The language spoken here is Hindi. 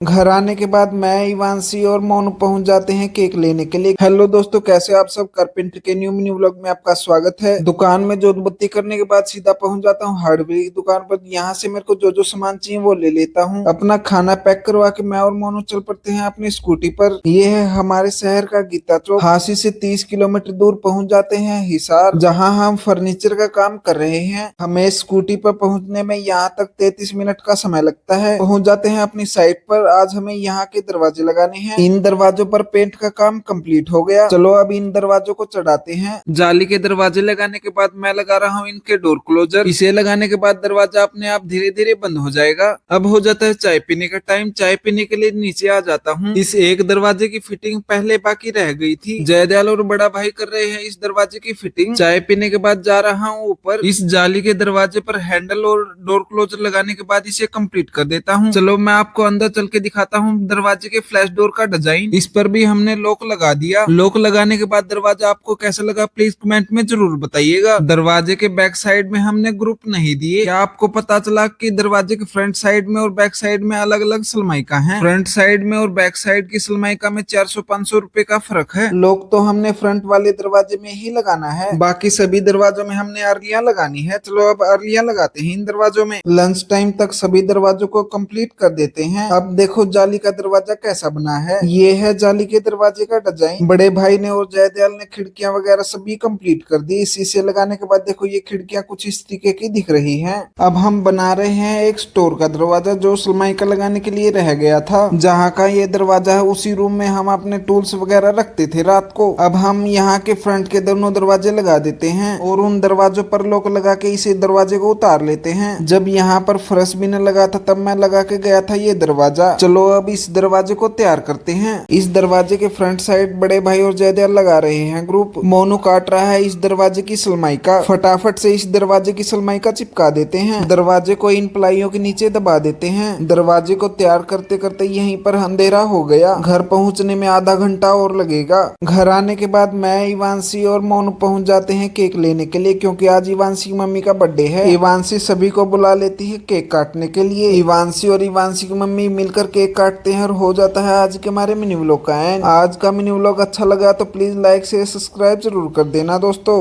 घर आने के बाद मैं, इवांशी और मोनू पहुंच जाते हैं केक लेने के लिए। हेलो दोस्तों, कैसे हो आप सब। कारपेंटर के न्यू मिनी व्लॉग में आपका स्वागत है। दुकान में जोत बत्ती करने के बाद सीधा पहुंच जाता हूं हार्डवेयर की दुकान पर। यहाँ से मेरे को जो जो सामान चाहिए वो ले लेता हूं। अपना खाना पैक करवा के मैं और मोनू चल पड़ते हैं अपनी स्कूटी पर। ये है हमारे शहर का गीता चौक। हांसी से 30 किलोमीटर दूर पहुंच जाते हैं हिसार, जहाँ हम फर्नीचर का काम कर रहे हैं। हमें स्कूटी पर पहुंचने में यहाँ तक 33 मिनट का समय लगता है। पहुंच जाते हैं अपनी साइट पर। आज हमें यहाँ के दरवाजे लगाने हैं। इन दरवाजों पर पेंट का काम कंप्लीट हो गया। चलो अब इन दरवाजों को चढ़ाते हैं। जाली के दरवाजे लगाने के बाद मैं लगा रहा हूँ इनके डोर क्लोजर। इसे लगाने के बाद दरवाजा अपने आप धीरे धीरे बंद हो जाएगा। अब हो जाता है चाय पीने का टाइम। चाय पीने के लिए नीचे आ जाता हूँ। इस एक दरवाजे की फिटिंग पहले बाकी रह गई थी। जयदयाल और बड़ा भाई कर रहे हैं इस दरवाजे की फिटिंग। चाय पीने के बाद जा रहा हूँ ऊपर। इस जाली के दरवाजे पर हैंडल और डोर क्लोजर लगाने के बाद इसे कंप्लीट कर देता हूँ। चलो मैं आपको अंदर चल के दिखाता हूँ दरवाजे के फ्लैश डोर का डिजाइन। इस पर भी हमने लॉक लगा दिया। लॉक लगाने के बाद दरवाजा आपको कैसा लगा प्लीज कमेंट में जरूर बताइएगा। दरवाजे के बैक साइड में हमने ग्रुप नहीं दिए। क्या आपको पता चला कि दरवाजे के फ्रंट साइड में और बैक साइड में अलग अलग सलमाइका है। फ्रंट साइड में और बैक साइड की सलमाइका में 400-500 रुपए का फर्क है। लॉक तो हमने फ्रंट वाले दरवाजे में ही लगाना है। बाकी सभी दरवाजों में हमने अर्लियां लगानी है। चलो अब अर्लियां लगाते हैं इन दरवाजों में। लंच टाइम तक सभी दरवाजों को कंप्लीट कर देते हैं। अब देखो जाली का दरवाजा कैसा बना है। ये है जाली के दरवाजे का डिजाइन। बड़े भाई ने और जयदयाल ने खिड़कियां वगैरह सभी कंप्लीट कर दी। शीशे लगाने के बाद देखो ये खिड़कियां कुछ इस तरीके की दिख रही हैं। अब हम बना रहे हैं एक स्टोर का दरवाजा जो सलमाइका लगाने के लिए रह गया था। जहाँ का ये दरवाजा है उसी रूम में हम अपने टूल्स वगैरह रखते थे रात को। अब हम यहाँ के फ्रंट के दोनों दरवाजे लगा देते हैं और उन दरवाजों पर लॉक लगा के इसे दरवाजे को उतार लेते हैं। जब यहाँ पर फर्श भी न लगा था तब मैं लगा के गया था ये दरवाजा। चलो अब इस दरवाजे को तैयार करते हैं। इस दरवाजे के फ्रंट साइड बड़े भाई और जयदयाल लगा रहे हैं ग्रुप। मोनू काट रहा है इस दरवाजे की सलमाइका। फटाफट से इस दरवाजे की सलमाइका चिपका देते हैं। दरवाजे को इन प्लाइयों के नीचे दबा देते हैं। दरवाजे को तैयार करते करते यहीं पर अंधेरा हो गया। घर पहुंचने में आधा घंटा और लगेगा। घर आने के बाद मैं, इवांशी और मोनू पहुंच जाते हैं केक लेने के लिए, क्योंकि आज इवांशी की मम्मी का बर्थडे है। इवांशी सभी को बुला लेती है केक काटने के लिए। इवांशी और इवांशी की मम्मी मिलकर केक काटते हैं और हो जाता है आज के हमारे मिनी व्लॉग का एंड। आज का मिनी व्लॉग अच्छा लगा तो प्लीज लाइक से सब्सक्राइब जरूर कर देना दोस्तों।